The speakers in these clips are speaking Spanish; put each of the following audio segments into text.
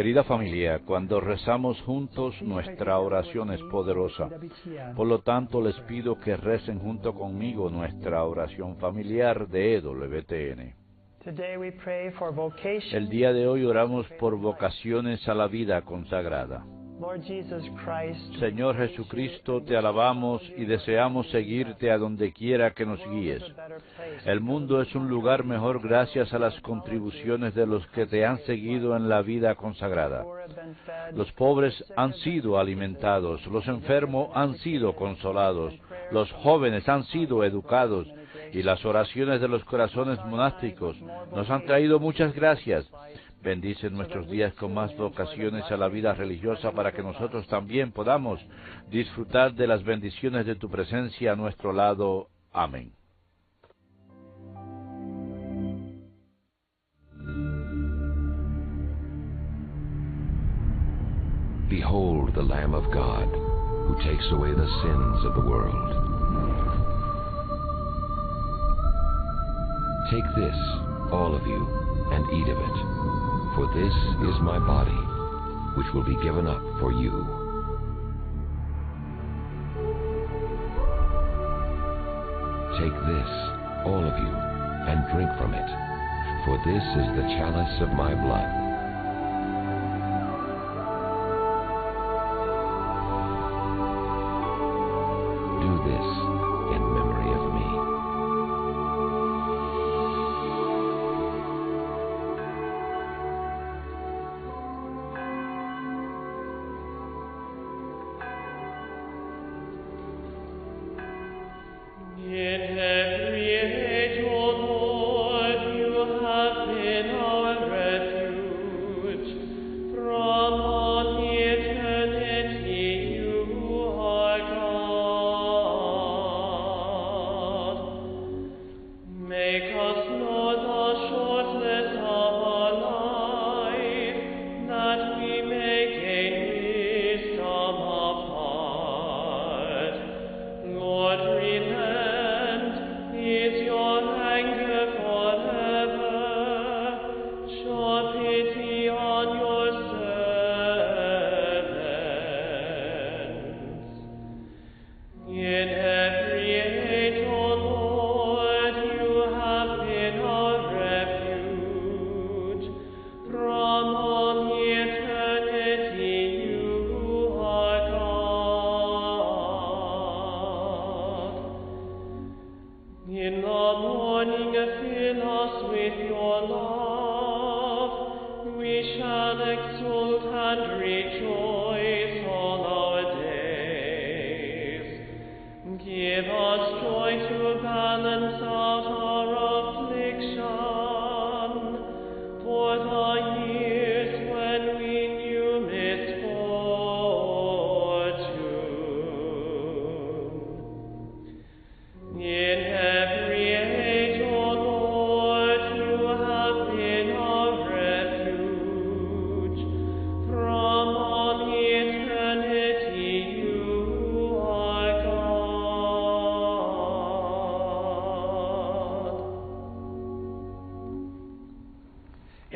Querida familia, cuando rezamos juntos, nuestra oración es poderosa. Por lo tanto, les pido que recen junto conmigo nuestra oración familiar de EWTN. El día de hoy oramos por vocaciones a la vida consagrada. Señor Jesucristo, te alabamos y deseamos seguirte a donde quiera que nos guíes. El mundo es un lugar mejor gracias a las contribuciones de los que te han seguido en la vida consagrada. Los pobres han sido alimentados, los enfermos han sido consolados, los jóvenes han sido educados, y las oraciones de los corazones monásticos nos han traído muchas gracias. Bendice nuestros días con más vocaciones a la vida religiosa para que nosotros también podamos disfrutar de las bendiciones de tu presencia a nuestro lado. Amén. Behold the Lamb of God, who takes away the sins of the world. Take this, all of you, and eat of it, for this is my body, which will be given up for you. Take this, all of you, and drink from it, for this is the chalice of my blood. Do this in memory of me.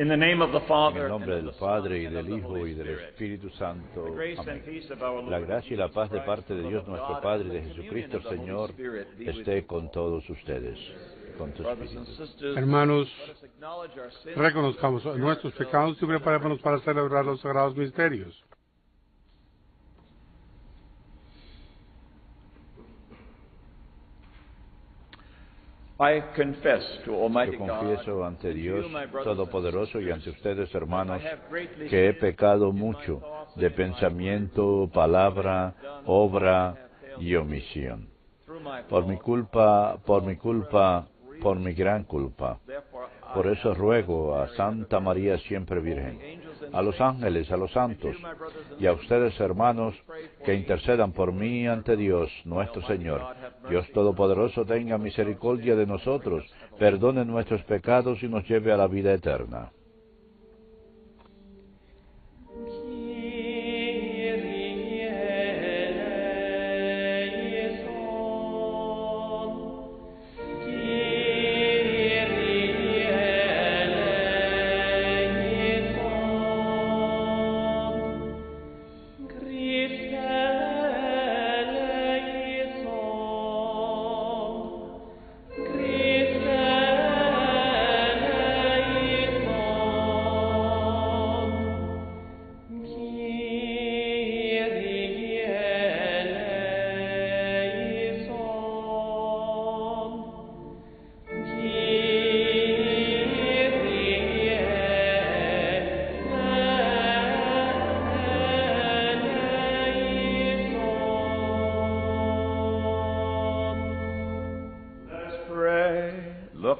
En el nombre del Padre, y del Hijo, y del Espíritu Santo. Amén. La gracia y la paz de parte de Dios nuestro Padre y de Jesucristo el Señor esté con todos ustedes. Con tu espíritu. Hermanos, reconozcamos nuestros pecados y preparémonos para celebrar los sagrados misterios. Yo confieso ante Dios Todopoderoso y ante ustedes, hermanos, que he pecado mucho de pensamiento, palabra, obra y omisión. Por mi culpa, por mi gran culpa. Por eso ruego a Santa María siempre Virgen, a los ángeles, a los santos, y a ustedes, hermanos, que intercedan por mí ante Dios, nuestro Señor. Dios Todopoderoso tenga misericordia de nosotros, perdone nuestros pecados y nos lleve a la vida eterna.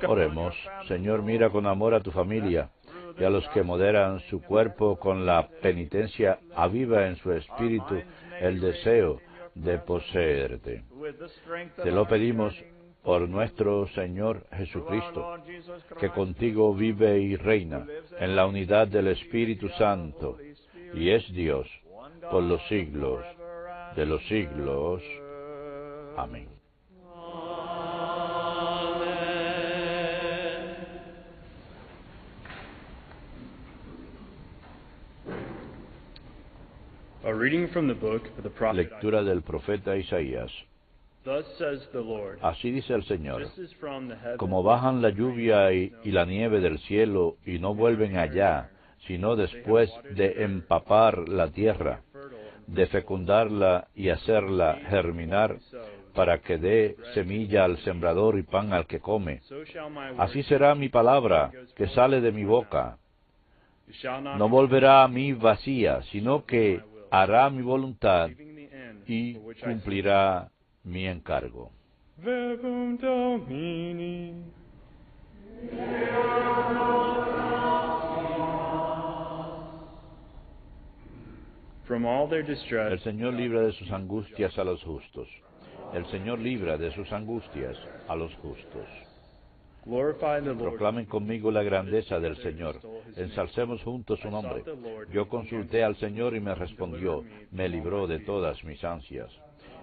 Oremos. Señor, mira con amor a tu familia y a los que moderan su cuerpo con la penitencia, aviva en su espíritu el deseo de poseerte. Te lo pedimos por nuestro Señor Jesucristo, que contigo vive y reina en la unidad del Espíritu Santo, y es Dios por los siglos de los siglos. Amén. A reading from the book of the prophet Lectura del profeta Isaías. Thus says the Lord, Así dice el Señor: just as from the heaven como bajan la lluvia y la nieve del cielo y no vuelven allá, sino después de empapar la tierra, de fecundarla y hacerla germinar, para que dé semilla al sembrador y pan al que come. so shall my word Así será mi palabra que sale de mi boca. It shall not No volverá a mí vacía, sino que hará mi voluntad leaving the end y for which I sent cumplirá mi encargo. it. Verbum Domini. From all their El distress, Señor libra de sus angustias a los justos. El Señor libra de sus angustias a los justos. glorify the Lord. Proclamen conmigo la grandeza del Señor. Ensalcemos juntos su nombre. Yo consulté al Señor y me respondió, me libró de todas mis ansias.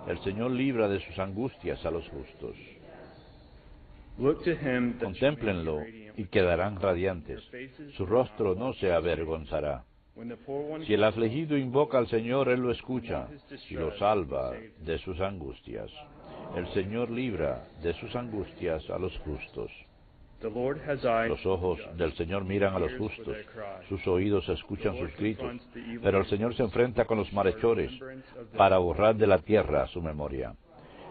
El Señor libra de sus angustias a los justos. Look to him that Contémplenlo shall be radiant y quedarán radiantes. Su rostro no se avergonzará. when the poor one Si el afligido invoca al Señor, Él lo escucha y lo salva de sus angustias. El Señor libra de sus angustias a los justos. the Lord has eyes Los ojos del Señor miran a los justos, sus oídos escuchan sus gritos, pero el Señor se enfrenta con los malhechores para borrar de la tierra su memoria.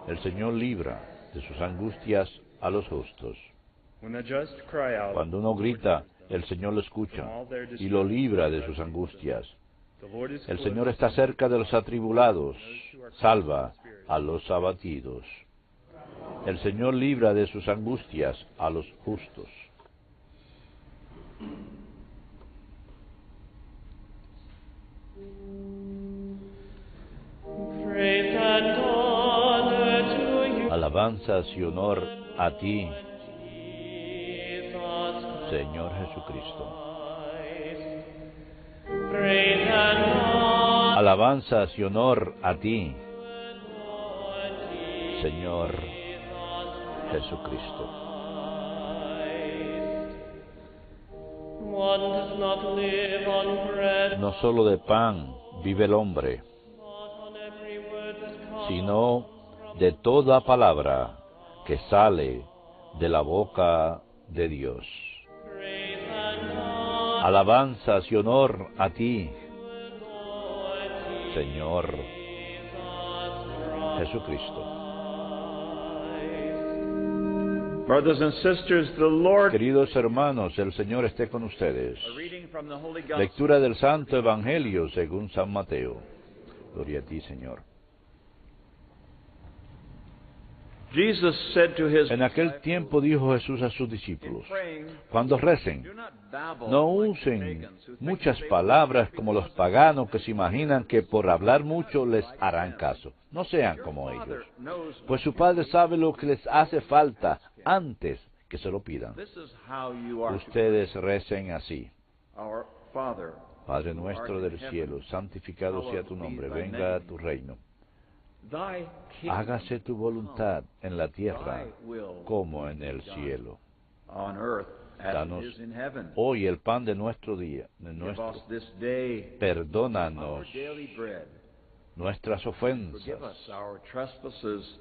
El Señor libra de sus angustias a los justos. when the just cry out. Cuando uno grita, el Señor lo escucha y lo libra de sus angustias. The Lord is El close Señor está cerca de los atribulados, salva a los abatidos. El Señor libra de sus angustias a los justos. Praise and honor to you, Alabanzas y honor a ti, Jesus Señor Jesucristo. Christ. Praise and honor, Alabanzas y honor a ti, Señor Jesucristo. one does not live on bread, No solo de pan vive el hombre, but on every word that comes sino de toda palabra que sale de la boca de Dios. praise and honor, Alabanzas y honor a ti, Señor Jesucristo. Brothers and sisters, the Lord. Queridos hermanos, el Señor esté con ustedes. A reading from the Holy Gospel. Lectura del Santo Evangelio según San Mateo. Gloria a ti, Señor. Jesus said to his En aquel tiempo dijo Jesús a sus discípulos, cuando recen, do not babble no like the usen pagans who think muchas they will palabras be como los listened paganos que se imaginan que por hablar mucho les harán caso. No sean Your como Father ellos, knows pues su what Padre you sabe lo que les hace falta antes que se lo pidan. need. This is how you are to Ustedes recen así. pray. Our Father, Padre who nuestro art del in heaven, cielo, santificado sea tu nombre, venga a tu reino. thy kingdom Hágase tu voluntad en la tierra thy will como en el cielo. on earth as Danos it is in heaven. hoy el pan de nuestro día, Give us this day our perdónanos daily bread. nuestras ofensas, Forgive us our trespasses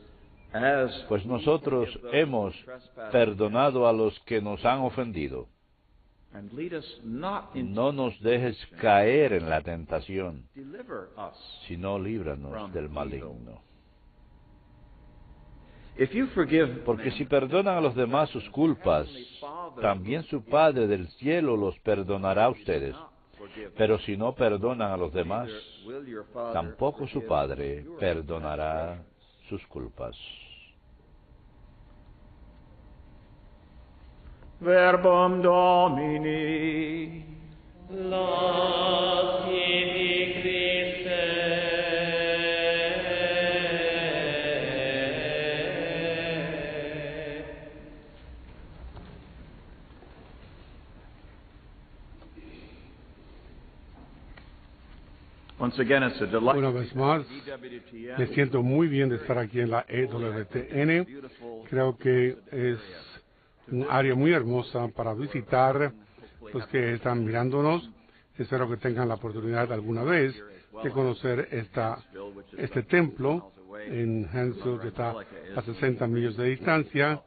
as pues we nosotros forgive those who hemos trespass perdonado a los que nos han ofendido. and lead us not into No nos dejes caer en la tentación, deliver us. sino líbranos del maligno. If you forgive Porque si perdonan a los demás sus culpas, también su Padre del cielo los perdonará a ustedes. Pero si no perdonan a los demás, tampoco su Padre perdonará sus culpas. Verbum Domini. Laus tibi Christe. Once again, it's a delight. Una vez más, me siento muy bien de estar aquí en la EWTN. Creo que es un área muy hermosa para visitar. Los que están mirándonos, espero que tengan la oportunidad alguna vez de conocer este templo en Huntsville, que está a 60 millas de distancia,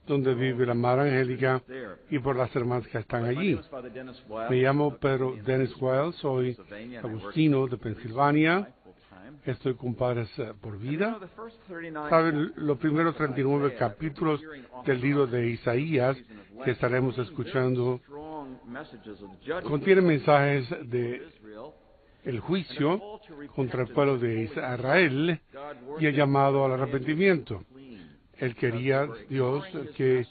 donde vive la Madre Angélica y por las hermanas que están allí. Me llamo Pedro Dennis Wiles, soy agustino de Pensilvania, estoy con Padres por Vida. Saben, los primeros 39 capítulos del libro de Isaías que estaremos escuchando contienen mensajes de el juicio contra el pueblo de Israel y el llamado al arrepentimiento. Él quería, Dios, que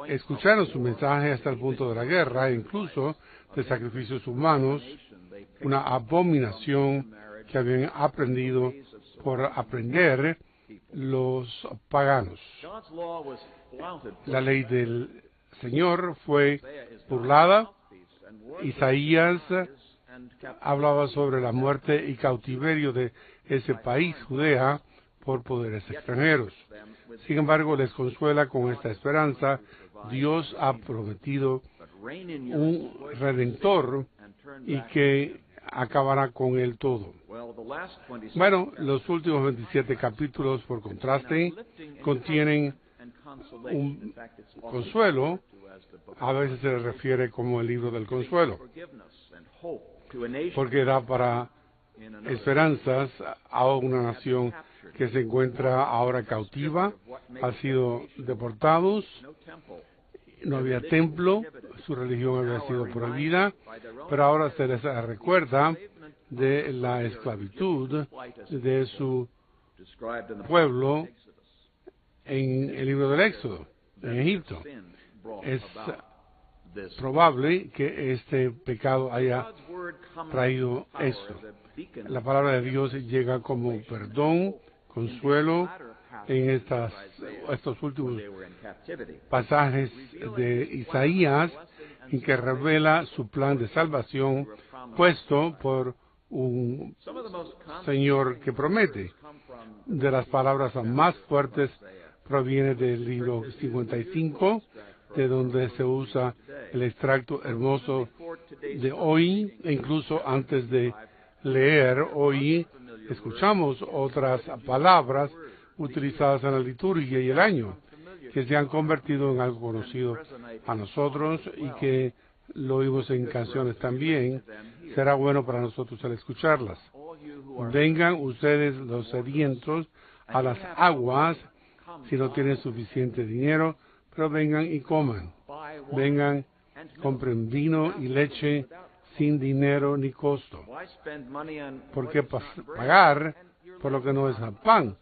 escucharan su mensaje hasta el punto de la guerra, incluso de sacrificios humanos, una abominación que habían aprendido por aprender los paganos. La ley del Señor fue burlada. Isaías hablaba sobre la muerte y cautiverio de ese país, Judea, por poderes extranjeros. Sin embargo, les consuela con esta esperanza. Dios ha prometido un redentor y que acabará con él todo. Bueno, los últimos 27 capítulos, por contraste, contienen un consuelo. A veces se le refiere como el libro del consuelo, porque da para esperanzas a una nación que se encuentra ahora cautiva, ha sido deportados, no había templo, su religión había sido prohibida, pero ahora se les recuerda de la esclavitud de su pueblo en el libro del Éxodo, en Egipto. Es probable que este pecado haya traído esto. La palabra de Dios llega como perdón, consuelo en estos últimos pasajes de Isaías, en que revela su plan de salvación puesto por un Señor que promete. De las palabras más fuertes proviene del libro 55, de donde se usa el extracto hermoso de hoy, e incluso antes de leer hoy, escuchamos otras palabras utilizadas en la liturgia y el año, que se han convertido en algo conocido a nosotros y que lo oímos en canciones también. Será bueno para nosotros al escucharlas. Vengan ustedes los sedientos a las aguas, si no tienen suficiente dinero, pero vengan y coman. Vengan, compren vino y leche sin dinero ni costo. ¿Por qué pagar por lo que no es pan,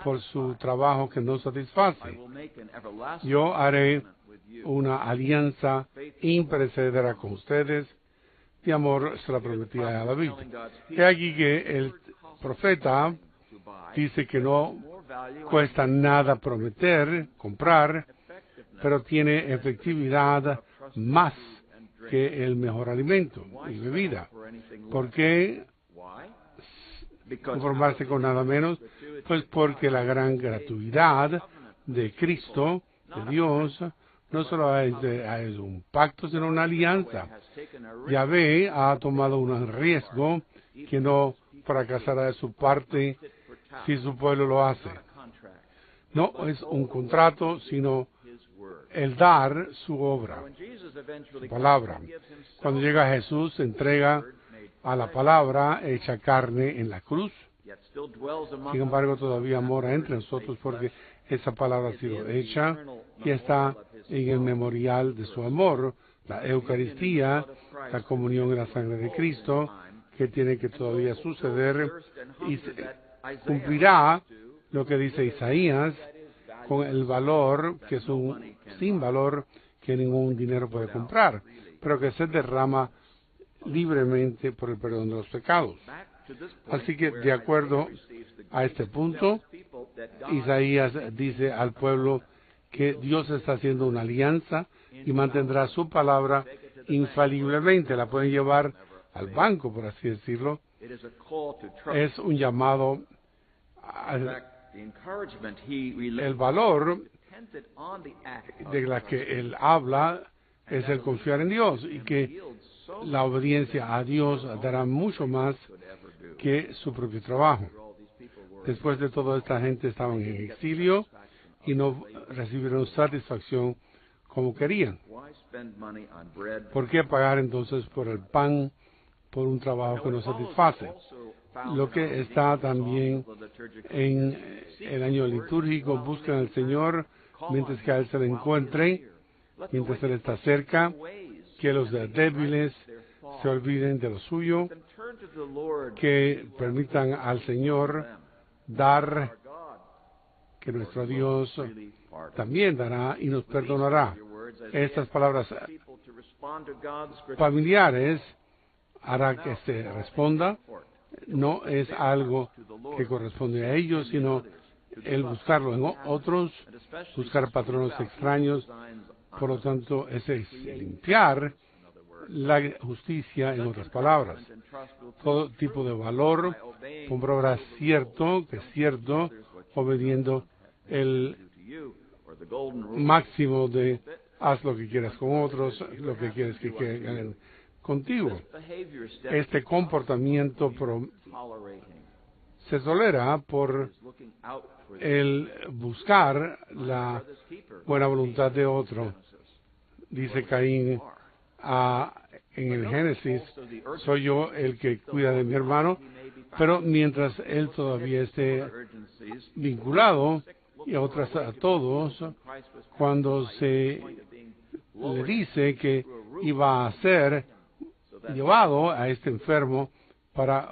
por su trabajo que no satisface? Yo haré una alianza imperecedera con ustedes. Mi amor se la prometía a David. He aquí que el profeta dice que no cuesta nada prometer, comprar, pero tiene efectividad más que el mejor alimento y bebida. ¿Por qué conformarse con nada menos? Pues porque la gran gratuidad de Cristo, de Dios, no solo es un pacto, sino una alianza. Yahvé ha tomado un riesgo que no fracasará de su parte si su pueblo lo hace. No es un contrato, sino el dar su obra, su palabra. Cuando llega Jesús, se entrega a la palabra hecha carne en la cruz. Sin embargo, todavía mora entre nosotros porque esa palabra ha sido hecha y está en el memorial de su amor, la Eucaristía, la comunión en la sangre de Cristo, que tiene que todavía suceder y cumplirá lo que dice Isaías con el valor, que es un sin valor, que que ningún dinero puede comprar, pero que se derrama libremente por el perdón de los pecados. Así que, de acuerdo a este punto, Isaías dice al pueblo que Dios está haciendo una alianza y mantendrá su palabra infaliblemente. La pueden llevar al banco, por así decirlo. Es un llamado al el valor de la que él habla es el confiar en Dios, y que la obediencia a Dios dará mucho más que su propio trabajo. Después de todo, esta gente estaba en exilio y no recibieron satisfacción como querían. ¿Por qué pagar entonces por el pan, por un trabajo que no satisface? Lo que está también en el año litúrgico: buscan al Señor mientras que a Él se le encuentre, mientras Él está cerca, que los débiles se olviden de lo suyo, que permitan al Señor dar, que nuestro Dios también dará y nos perdonará. Estas palabras familiares hará que se responda. No es algo que corresponde a ellos, sino el buscarlo en otros, buscar patronos extraños. Por lo tanto, ese es limpiar la justicia, en otras palabras. Todo tipo de valor, por obra cierto, que es cierto, obediendo el máximo de haz lo que quieras con otros, lo que quieres que hagan contigo. Este comportamiento se tolera por el buscar la buena voluntad de otro. Dice Caín en el Génesis: soy yo el que cuida de mi hermano, pero mientras él todavía esté vinculado, y a otras a todos, cuando se le dice que iba a ser llevado a este enfermo para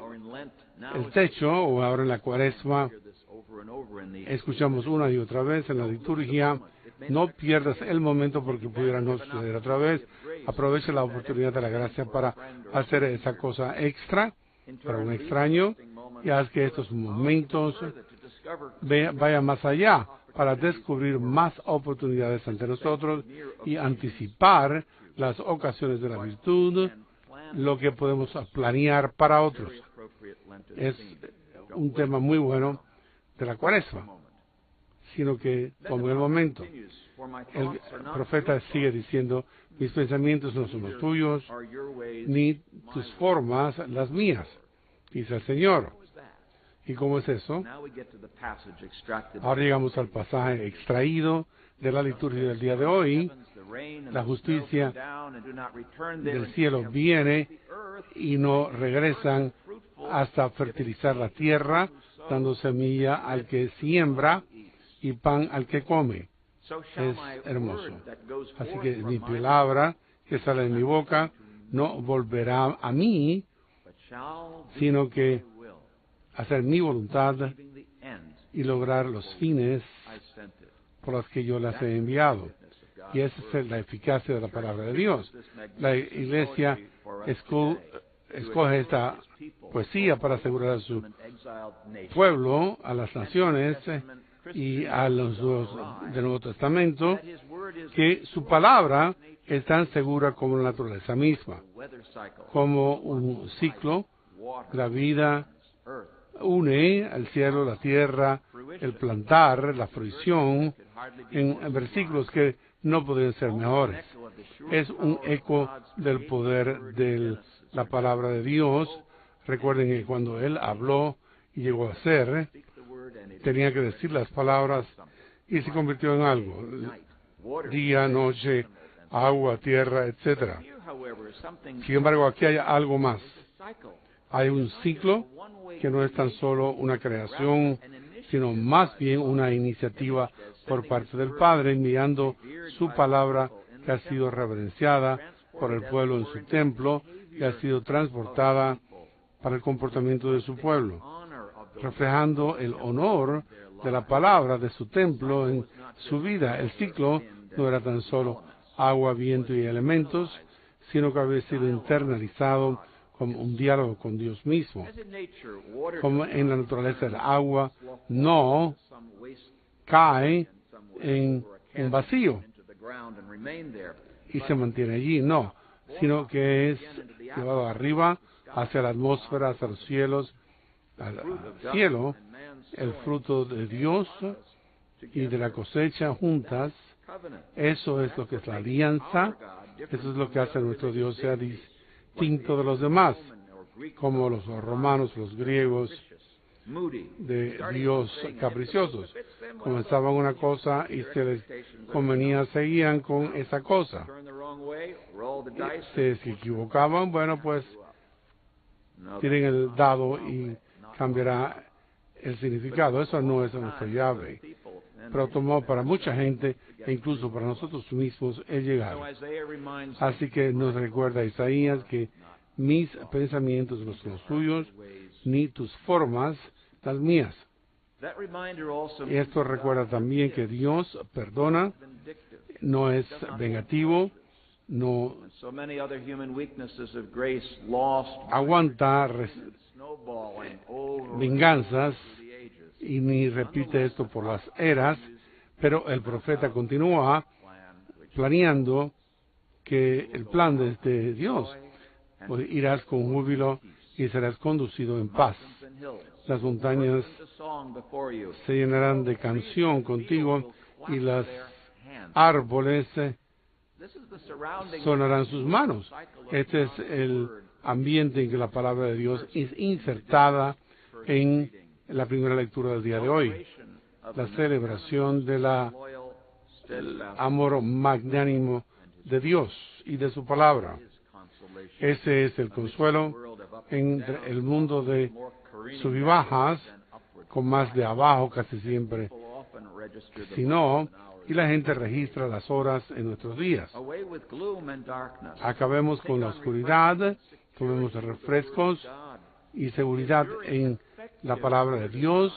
el techo, o ahora en la Cuaresma, escuchamos una y otra vez en la liturgia: no pierdas el momento porque pudiera no suceder otra vez. Aprovecha la oportunidad de la gracia para hacer esa cosa extra para un extraño, y haz que estos momentos vayan más allá para descubrir más oportunidades ante nosotros y anticipar las ocasiones de la virtud, lo que podemos planear para otros. Es un tema muy bueno de la Cuaresma, sino que como el momento. El profeta sigue diciendo: mis pensamientos no son los tuyos, ni tus formas las mías, dice el Señor. ¿Y cómo es eso? Ahora llegamos al pasaje extraído de la liturgia del día de hoy. La justicia del cielo viene y no regresan hasta fertilizar la tierra, dando semilla al que siembra y pan al que come. Es hermoso. Así que mi palabra que sale de mi boca no volverá a mí, sino que hacer mi voluntad y lograr los fines por los que yo las he enviado. Y esa es la eficacia de la palabra de Dios. La Iglesia escoge esta poesía para asegurar a su pueblo, a las naciones y a los del Nuevo Testamento, que su palabra es tan segura como la naturaleza misma, como un ciclo. La vida une al cielo, la tierra, el plantar, la fruición, en versículos que no pueden ser mejores. Es un eco del poder de la palabra de Dios. Recuerden que cuando Él habló y llegó a ser, tenía que decir las palabras y se convirtió en algo: día, noche, agua, tierra, etcétera. Sin embargo, aquí hay algo más. Hay un ciclo que no es tan solo una creación, sino más bien una iniciativa por parte del Padre, enviando su palabra, que ha sido reverenciada por el pueblo en su templo, que ha sido transportada para el comportamiento de su pueblo, reflejando el honor de la palabra de su templo en su vida. El ciclo no era tan solo agua, viento y elementos, sino que había sido internalizado como un diálogo con Dios mismo. Como en la naturaleza el agua no cae en un vacío y se mantiene allí, no, sino que es llevado arriba hacia la atmósfera, hacia los cielos, al cielo, el fruto de Dios y de la cosecha juntas. Eso es lo que es la alianza, eso es lo que hace a nuestro Dios sea distinto de los demás, como los romanos, los griegos, de Dios capriciosos. Comenzaban una cosa y se les convenía, seguían con esa cosa. Se equivocaban, bueno, pues tiren el dado y cambiará el significado. Eso no es nuestro Yahweh. Pero tomó para mucha gente e incluso para nosotros mismos el llegar. Así que nos recuerda Isaías que mis pensamientos no son los tuyos, ni tus formas las mías. Y esto recuerda también que Dios perdona, no es vengativo, no aguanta venganzas y ni repite esto por las eras, pero el profeta continúa planeando que el plan de Dios, pues irás con júbilo y serás conducido en paz. Las montañas se llenarán de canción contigo y los árboles sonarán sus manos. Este es el ambiente en que la palabra de Dios es insertada en la primera lectura del día de hoy. La celebración del amor magnánimo de Dios y de su palabra. Ese es el consuelo entre el mundo de sub y bajas, con más de abajo casi siempre, sino, y la gente registra las horas en nuestros días. Acabemos con la oscuridad, tomemos refrescos y seguridad en la palabra de Dios,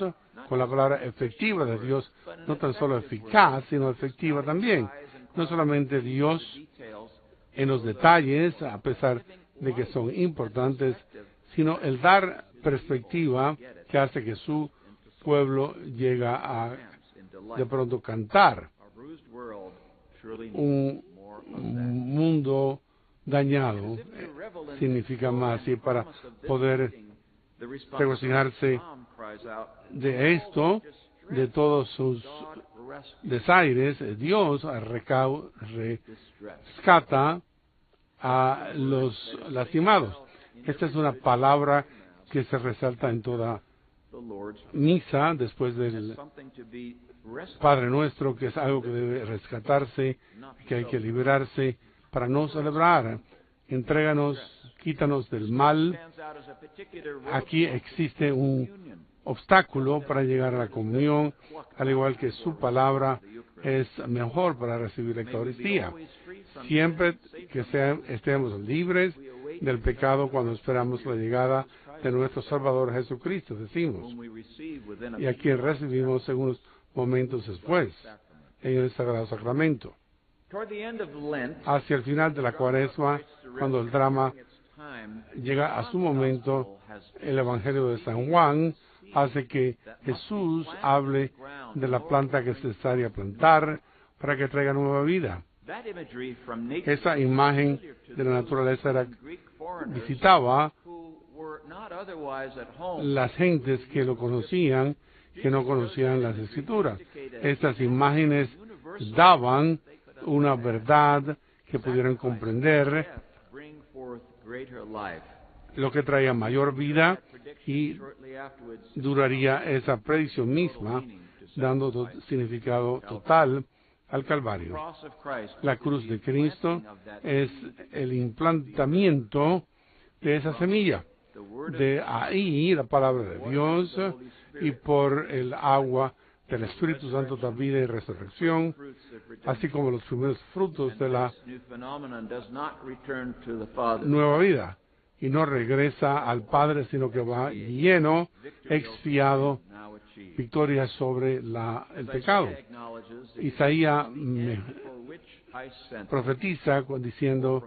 con la palabra efectiva de Dios, no tan solo eficaz, sino efectiva también. No solamente Dios en los detalles, a pesar de que son importantes, sino el dar perspectiva que hace que su pueblo llega a de pronto cantar. Un mundo dañado significa más, y para poder regocijarse de esto, de todos sus desaires, Dios rescata a los lastimados. Esta es una palabra que se resalta en toda misa después del Padre Nuestro, que es algo que debe rescatarse, que hay que liberarse para no celebrar. Entréganos, quítanos del mal. Aquí existe un obstáculo para llegar a la comunión, al igual que su palabra es mejor para recibir la Eucaristía. Siempre que estemos libres del pecado cuando esperamos la llegada de nuestro Salvador Jesucristo, decimos, y a quien recibimos unos momentos después en el Sagrado Sacramento. Hacia el final de la Cuaresma, cuando el drama llega a su momento, el Evangelio de San Juan hace que Jesús hable de la planta que es necesaria plantar para que traiga nueva vida. Esa imagen de la naturaleza visitaba las gentes que lo conocían, que no conocían las Escrituras. Estas imágenes daban una verdad que pudieran comprender, lo que traía mayor vida, y duraría esa predicción misma, dando significado total al Calvario. La cruz de Cristo es el implantamiento de esa semilla. De ahí la palabra de Dios, y por el agua del Espíritu Santo da vida y resurrección, así como los primeros frutos de la nueva vida. Y no regresa al Padre, sino que va lleno, expiado, victoria sobre el pecado. Isaías profetiza diciendo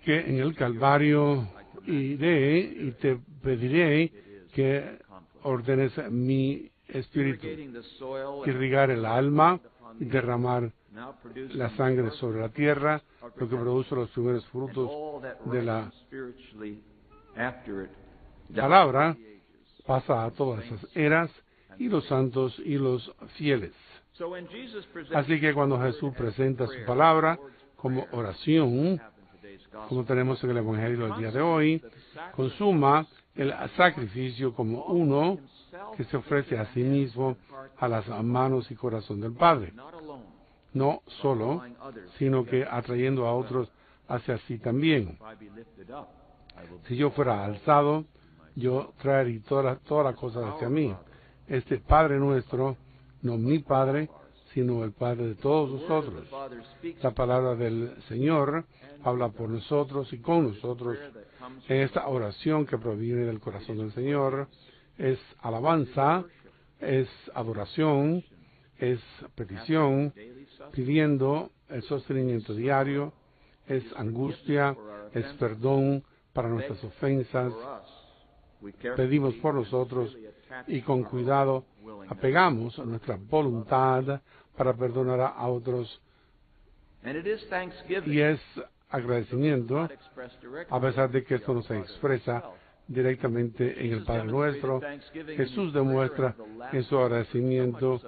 que en el Calvario iré y te pediré que ordenes mi espíritu, irrigar el alma y derramar la sangre sobre la tierra, lo que produce los primeros frutos de la palabra, pasa a todas esas eras y los santos y los fieles. Así que cuando Jesús presenta su palabra como oración, como tenemos en el Evangelio del día de hoy, consuma el sacrificio como uno que se ofrece a sí mismo a las manos y corazón del Padre. No solo, sino que atrayendo a otros hacia sí también. Si yo fuera alzado, yo traería todas las cosas hacia mí. Este Padre nuestro, no mi Padre, sino el Padre de todos nosotros. La palabra del Señor habla por nosotros y con nosotros. Esta oración que proviene del corazón del Señor es alabanza, es adoración, es petición, pidiendo el sostenimiento diario, es angustia, es perdón para nuestras ofensas. Pedimos por nosotros y con cuidado apegamos a nuestra voluntad para perdonar a otros. Y es agradecimiento, a pesar de que esto no se expresa directamente en el Padre Nuestro. Jesús demuestra en su agradecimiento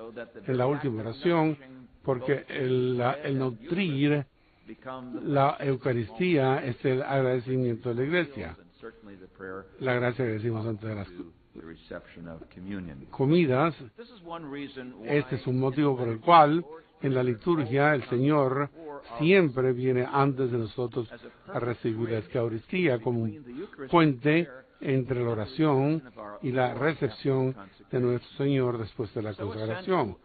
en la última oración, porque el nutrir la Eucaristía es el agradecimiento de la Iglesia. La gracia que decimos antes de las comidas. Este es un motivo por el cual en la liturgia el Señor siempre viene antes de nosotros a recibir la Eucaristía como un puente entre la oración y la recepción de nuestro Señor después de la consagración.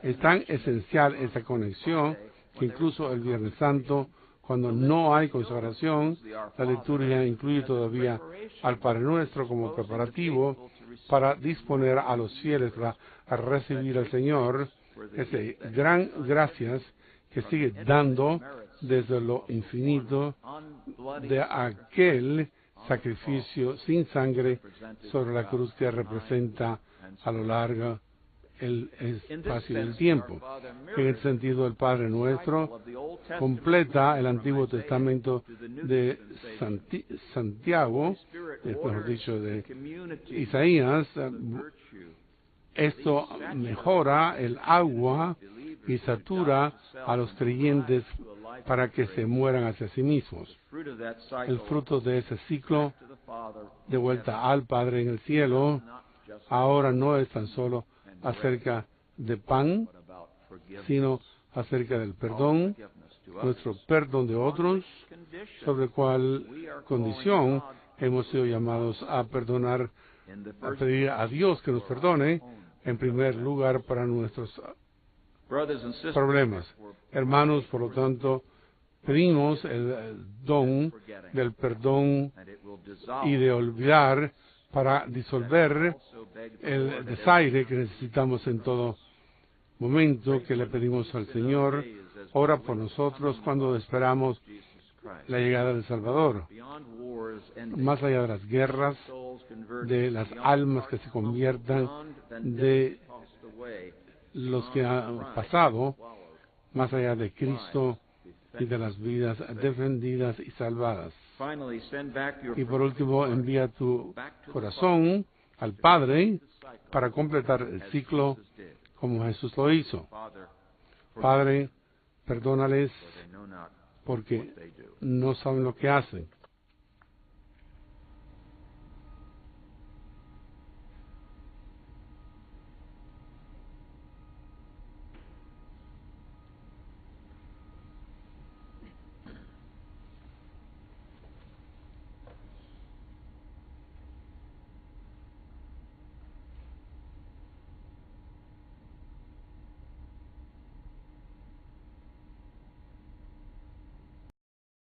Es tan esencial esa conexión que incluso el Viernes Santo, cuando no hay consagración, la liturgia incluye todavía al Padre Nuestro como preparativo para disponer a los fieles a recibir al Señor, ese gran gracias que sigue dando desde lo infinito de aquel sacrificio sin sangre sobre la cruz que representa a lo largo el espacio del tiempo. En el sentido, el Padre Nuestro completa el Antiguo Testamento de Santiago, mejor dicho, de Isaías. Esto mejora el agua y satura a los creyentes para que se mueran hacia sí mismos. El fruto de ese ciclo de vuelta al Padre en el cielo ahora no es tan solo acerca de pan, sino acerca del perdón, nuestro perdón de otros, sobre cual condición hemos sido llamados a perdonar, a pedir a Dios que nos perdone, en primer lugar para nuestros problemas. Hermanos, por lo tanto, pedimos el don del perdón y de olvidar para disolver el desaire que necesitamos en todo momento, que le pedimos al Señor. Ora por nosotros cuando esperamos la llegada del Salvador. Más allá de las guerras, de las almas que se conviertan, de los que han pasado, más allá de Cristo y de las vidas defendidas y salvadas. Y por último, envía tu corazón al Padre para completar el ciclo como Jesús lo hizo. Padre, perdónales porque no saben lo que hacen.